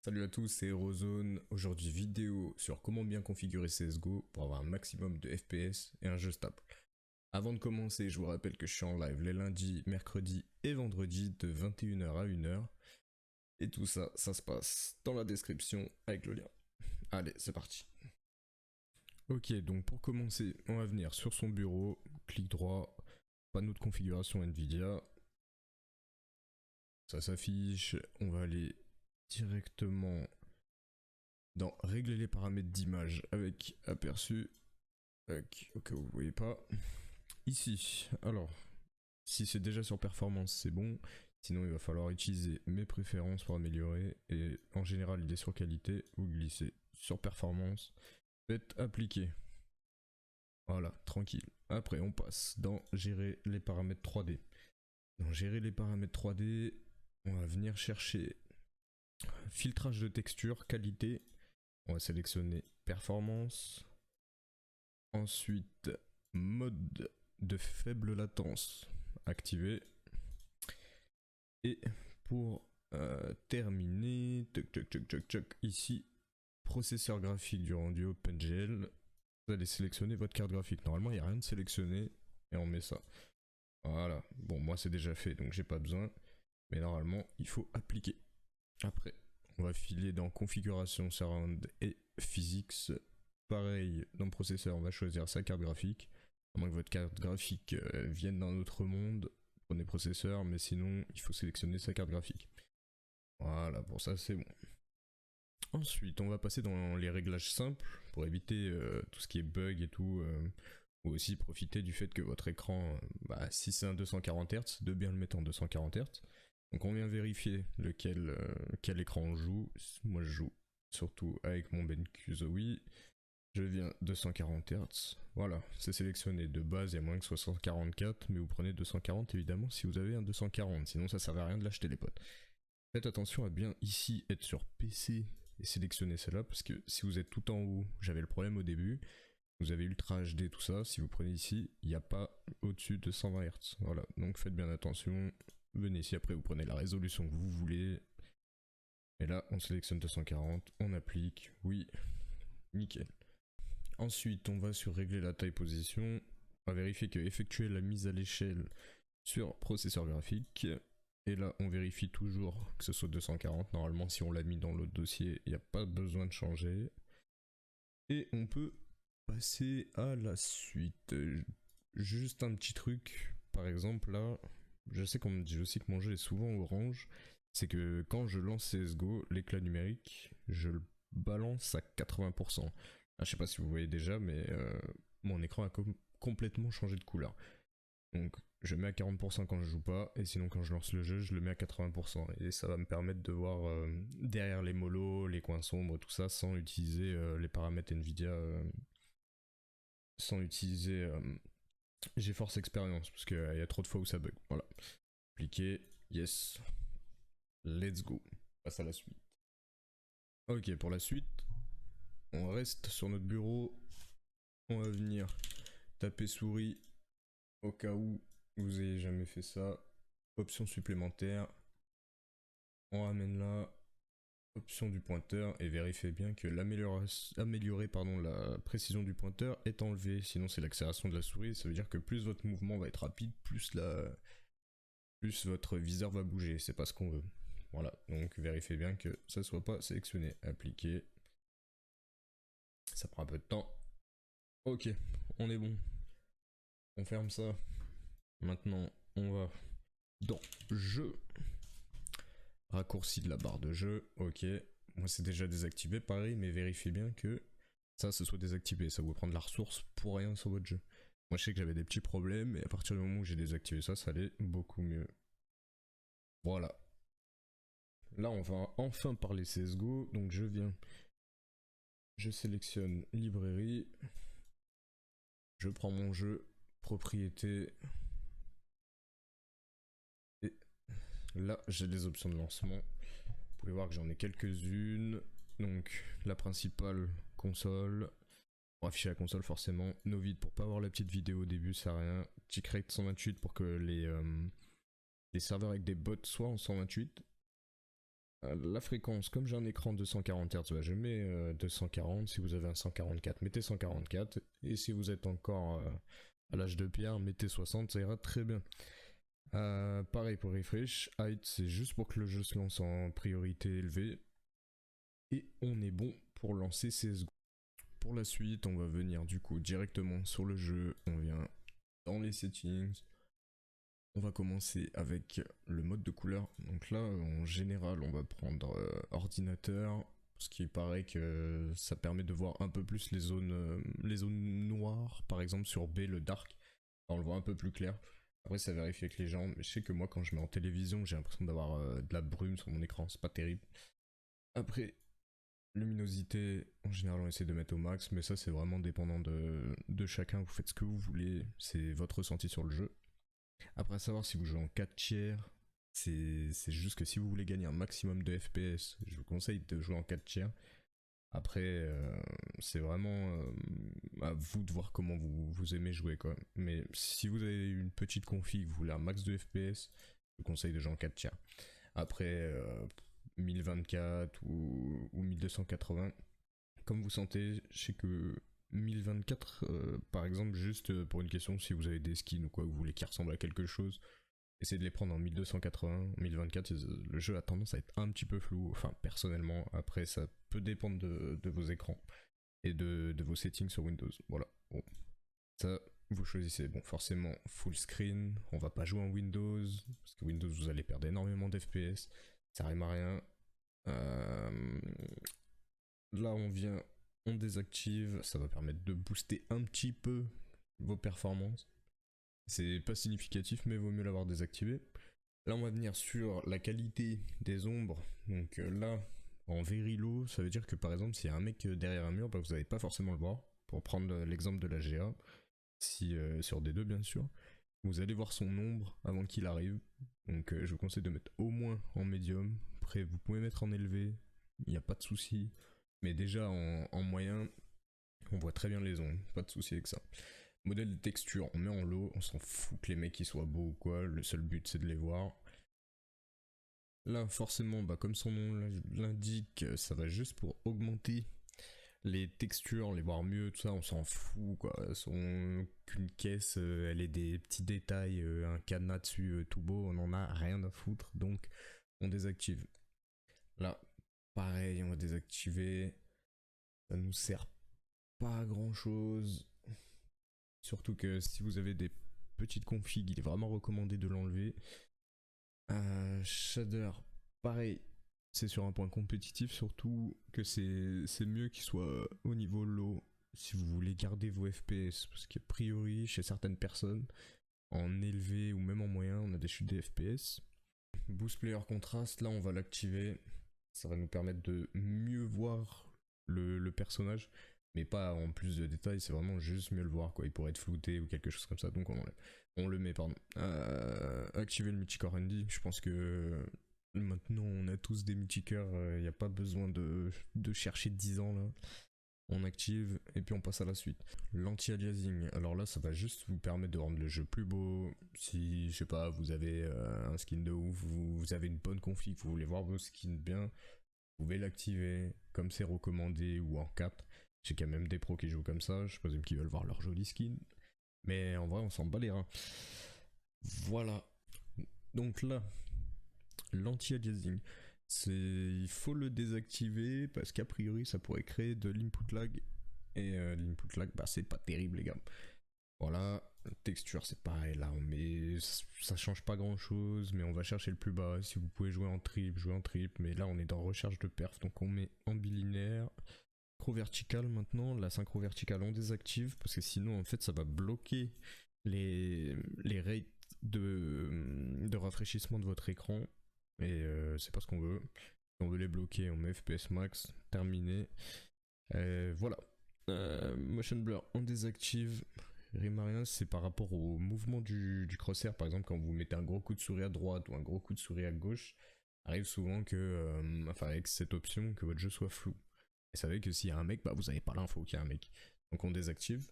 Salut à tous, c'est Eurozone. Aujourd'hui, vidéo sur comment bien configurer CSGO pour avoir un maximum de FPS et un jeu stable. Avant de commencer, je vous rappelle que je suis en live les lundis, mercredis et vendredis de 21h à 1h. Et tout ça, ça se passe dans la description avec le lien. Allez, c'est parti. Ok, donc pour commencer, on va venir sur son bureau, clic droit, panneau de configuration Nvidia. Ça s'affiche, on va aller directement dans régler les paramètres d'image avec aperçu, au cas où vous voyez pas. Ici, alors, si c'est déjà sur performance, c'est bon. Sinon, il va falloir utiliser mes préférences pour améliorer. Et en général, il est sur qualité. Vous glissez sur performance. Faites appliquer. Voilà, tranquille. Après, on passe dans gérer les paramètres 3D. Dans gérer les paramètres 3D, on va venir chercher filtrage de texture, qualité. On va sélectionner performance. Ensuite, mode de faible latence activé. Et pour terminer, ici, processeur graphique du rendu OpenGL. Vous allez sélectionner votre carte graphique. Normalement, il n'y a rien de sélectionné et on met ça. Voilà. Bon, moi, c'est déjà fait, donc j'ai pas besoin. Mais normalement, il faut appliquer. Après, on va filer dans configuration surround et physics. Pareil, dans le processeur, on va choisir sa carte graphique. À moins que votre carte graphique vienne d'un autre monde, prenez processeur, mais sinon, il faut sélectionner sa carte graphique. Voilà, pour ça, c'est bon. Ensuite, on va passer dans les réglages simples pour éviter tout ce qui est bug et tout. Ou aussi profiter du fait que votre écran, si c'est un 240 Hz, de bien le mettre en 240 Hz. Donc on vient vérifier quel écran on joue. Moi je joue surtout avec mon BenQ Zowie. Je viens 240 Hz. Voilà, c'est sélectionné de base, il y a moins que 644, mais vous prenez 240 évidemment si vous avez un 240, sinon ça servait à rien de l'acheter les potes. Faites attention à bien ici être sur PC et sélectionner celle-là, parce que si vous êtes tout en haut, j'avais le problème au début, vous avez Ultra HD, tout ça, si vous prenez ici, il n'y a pas au-dessus de 120 Hz. Voilà, donc faites bien attention. Venez ici, après vous prenez la résolution que vous voulez. Et là, on sélectionne 240, on applique, oui, nickel. Ensuite, on va sur régler la taille position. On va vérifier que effectuer la mise à l'échelle sur processeur graphique. Et là, on vérifie toujours que ce soit 240. Normalement, si on l'a mis dans l'autre dossier, il n'y a pas besoin de changer. Et on peut passer à la suite. Juste un petit truc. Par exemple, là, je sais qu'on me dit aussi que mon jeu est souvent orange. C'est que quand je lance CSGO, l'éclat numérique, je le balance à 80%. Je sais pas si vous voyez déjà, mais mon écran a complètement changé de couleur. Donc je mets à 40% quand je joue pas, et sinon quand je lance le jeu, je le mets à 80%. Et ça va me permettre de voir derrière les molos, les coins sombres, tout ça, sans utiliser les paramètres Nvidia, sans utiliser GeForce Experience, parce qu'il y a trop de fois où ça bug. Voilà. Appliquer, yes. Let's go. On passe à la suite. Ok, pour la suite, on reste sur notre bureau. On va venir taper souris au cas où vous ayez jamais fait ça. Option supplémentaire. On ramène là. Option du pointeur et vérifiez bien que améliorer la précision du pointeur est enlevée. Sinon c'est l'accélération de la souris. Ça veut dire que plus votre mouvement va être rapide, plus votre viseur va bouger. C'est pas ce qu'on veut. Voilà, donc vérifiez bien que ça soit pas sélectionné. Appliquer. Ça prend un peu de temps. Ok, on est bon. On ferme ça. Maintenant, on va dans jeu. Raccourci de la barre de jeu. Ok. Moi, c'est déjà désactivé, pareil, mais vérifiez bien que ça se soit désactivé. Ça vous prendre la ressource pour rien sur votre jeu. Moi, je sais que j'avais des petits problèmes, et à partir du moment où j'ai désactivé ça, ça allait beaucoup mieux. Voilà. Là, on va enfin parler CSGO. Donc, je sélectionne librairie. Je prends mon jeu, propriété. Et là, j'ai les options de lancement. Vous pouvez voir que j'en ai quelques-unes. Donc, la principale, console. Pour afficher la console, forcément. Novid pour pas avoir la petite vidéo au début, ça sert à rien. Tickrate 128 pour que les serveurs avec des bots soient en 128. La fréquence, comme j'ai un écran 240 Hz, bah, je mets 240. Si vous avez un 144, mettez 144. Et si vous êtes encore à l'âge de pierre, mettez 60, ça ira très bien. Pareil pour refresh, height c'est juste pour que le jeu se lance en priorité élevée. Et on est bon pour lancer CSGO. Pour la suite, on va venir du coup directement sur le jeu, on vient dans les settings. On va commencer avec le mode de couleur. Donc là, en général, on va prendre ordinateur, parce qu'il paraît que ça permet de voir un peu plus les zones noires, par exemple sur B, le dark. On le voit un peu plus clair. Après, ça vérifie avec les gens, mais je sais que moi, quand je mets en télévision, j'ai l'impression d'avoir de la brume sur mon écran, c'est pas terrible. Après, luminosité, en général, on essaie de mettre au max, mais ça, c'est vraiment dépendant de chacun. Vous faites ce que vous voulez, c'est votre ressenti sur le jeu. Après, à savoir si vous jouez en 4 tiers, c'est juste que si vous voulez gagner un maximum de FPS, je vous conseille de jouer en 4 tiers. Après, c'est vraiment à vous de voir comment vous aimez jouer, quoi. Mais si vous avez une petite config, vous voulez un max de FPS, je vous conseille de jouer en 4 tiers. Après, 1024 ou 1280, comme vous sentez, je sais que 1024, par exemple, juste pour une question, si vous avez des skins ou quoi, vous voulez qu'ils ressemblent à quelque chose, essayez de les prendre en 1280, 1024, le jeu a tendance à être un petit peu flou, enfin personnellement, après ça peut dépendre de vos écrans et de vos settings sur Windows, voilà, bon, ça vous choisissez, bon forcément full screen, on va pas jouer en Windows, parce que Windows vous allez perdre énormément d'FPS, ça rime à rien, là on désactive, ça va permettre de booster un petit peu vos performances. C'est pas significatif, mais vaut mieux l'avoir désactivé. Là, on va venir sur la qualité des ombres. Donc là, en very low, ça veut dire que par exemple, s'il y a un mec derrière un mur, bah, vous n'allez pas forcément le voir. Pour prendre l'exemple de la GA, si, sur D2 bien sûr, vous allez voir son ombre avant qu'il arrive. Donc je vous conseille de mettre au moins en médium. Après, vous pouvez mettre en élevé, il n'y a pas de souci. Mais déjà en moyen, on voit très bien les ombres, pas de souci avec ça. Modèle de texture, on met en low, on s'en fout que les mecs ils soient beaux ou quoi, le seul but c'est de les voir. Là forcément, bah, comme son nom l'indique, ça va juste pour augmenter les textures, les voir mieux, tout ça, on s'en fout quoi. Qu'une caisse, elle ait des petits détails, un cadenas dessus tout beau, on en a rien à foutre, donc on désactive. Là, pareil, on va désactiver, ça nous sert pas à grand chose. Surtout que si vous avez des petites configs, il est vraiment recommandé de l'enlever. Shader, pareil, c'est sur un point compétitif, surtout que c'est mieux qu'il soit au niveau low si vous voulez garder vos FPS. Parce qu'a priori, chez certaines personnes, en élevé ou même en moyen, on a des chutes des FPS. Boost Player Contrast, là on va l'activer. Ça va nous permettre de mieux voir le personnage, mais pas en plus de détails, c'est vraiment juste mieux le voir, quoi. Il pourrait être flouté ou quelque chose comme ça, donc on le met, pardon. Activer le multicore ND, je pense que maintenant on a tous des multicores, il n'y a pas besoin de chercher 10 ans là. On active et puis on passe à la suite. L'anti-aliasing, alors là ça va juste vous permettre de rendre le jeu plus beau. Si, je sais pas, vous avez un skin de ouf, vous avez une bonne config, vous voulez voir vos skins bien, vous pouvez l'activer comme c'est recommandé ou en 4. Je sais qu'il y a même des pros qui jouent comme ça, je présume qu'ils veulent voir leur joli skin. Mais en vrai on s'en bat les reins. Voilà. Donc là, l'anti-aliasing. Il faut le désactiver parce qu'a priori ça pourrait créer de l'input lag. Et l'input lag, bah c'est pas terrible les gars. Voilà, texture c'est pareil là, mais ça change pas grand chose, mais on va chercher le plus bas. Si vous pouvez jouer en trip, jouez en trip, mais là on est dans recherche de perf, donc on met en bilinéaire. Synchro vertical maintenant, la synchro verticale on désactive parce que sinon en fait ça va bloquer les rates de rafraîchissement de votre écran et c'est pas ce qu'on veut. Si on veut les bloquer, on met FPS max, terminé. Voilà. Motion blur, on désactive. Rime à rien, c'est par rapport au mouvement du crosshair. Par exemple, quand vous mettez un gros coup de souris à droite ou un gros coup de souris à gauche, arrive souvent que, enfin, avec cette option, que votre jeu soit flou. Et savez que s'il y a un mec, bah vous n'avez pas l'info qu'il y a un mec. Donc on désactive.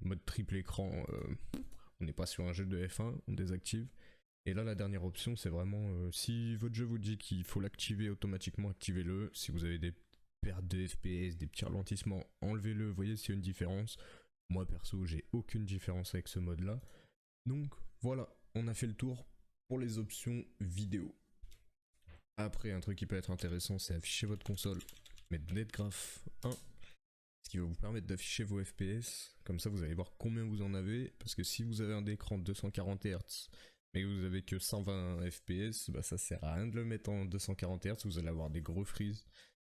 Mode triple écran, on n'est pas sur un jeu de F1, on désactive. Et là, la dernière option, c'est vraiment si votre jeu vous dit qu'il faut l'activer automatiquement, activez-le. Si vous avez des pertes de FPS, des petits ralentissements, enlevez-le. Voyez s'il y a une différence. Moi, perso, j'ai aucune différence avec ce mode-là. Donc, voilà, on a fait le tour pour les options vidéo. Après, un truc qui peut être intéressant, c'est afficher votre console. Mettre NetGraph 1, ce qui va vous permettre d'afficher vos FPS. Comme ça, vous allez voir combien vous en avez. Parce que si vous avez un écran de 240 Hz, mais que vous avez que 120 FPS, bah ça sert à rien de le mettre en 240 Hz, vous allez avoir des gros freeze.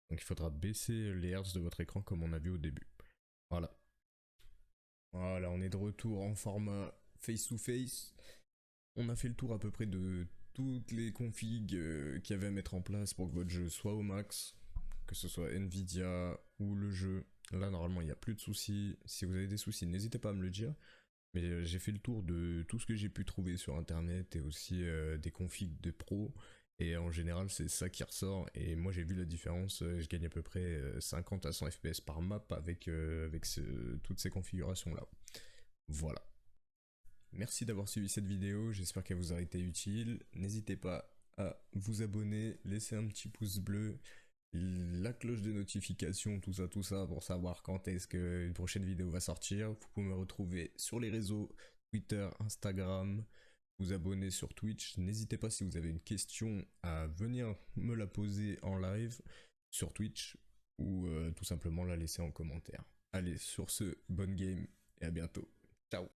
Donc il faudra baisser les Hz de votre écran comme on a vu au début. Voilà. Voilà, on est de retour en format face-to-face. On a fait le tour à peu près de toutes les configs qu'il y avait à mettre en place pour que votre jeu soit au max, que ce soit Nvidia ou le jeu. Là, normalement, il n'y a plus de soucis. Si vous avez des soucis, n'hésitez pas à me le dire. Mais j'ai fait le tour de tout ce que j'ai pu trouver sur internet et aussi des configs de pro. Et en général, c'est ça qui ressort. Et moi, j'ai vu la différence. Je gagne à peu près 50 à 100 FPS par map avec, toutes ces configurations-là. Voilà. Merci d'avoir suivi cette vidéo, j'espère qu'elle vous a été utile. N'hésitez pas à vous abonner, laisser un petit pouce bleu, la cloche de notification, tout ça pour savoir quand est-ce qu'une prochaine vidéo va sortir. Vous pouvez me retrouver sur les réseaux Twitter, Instagram, vous abonner sur Twitch. N'hésitez pas si vous avez une question à venir me la poser en live sur Twitch ou tout simplement la laisser en commentaire. Allez, sur ce, bonne game et à bientôt. Ciao.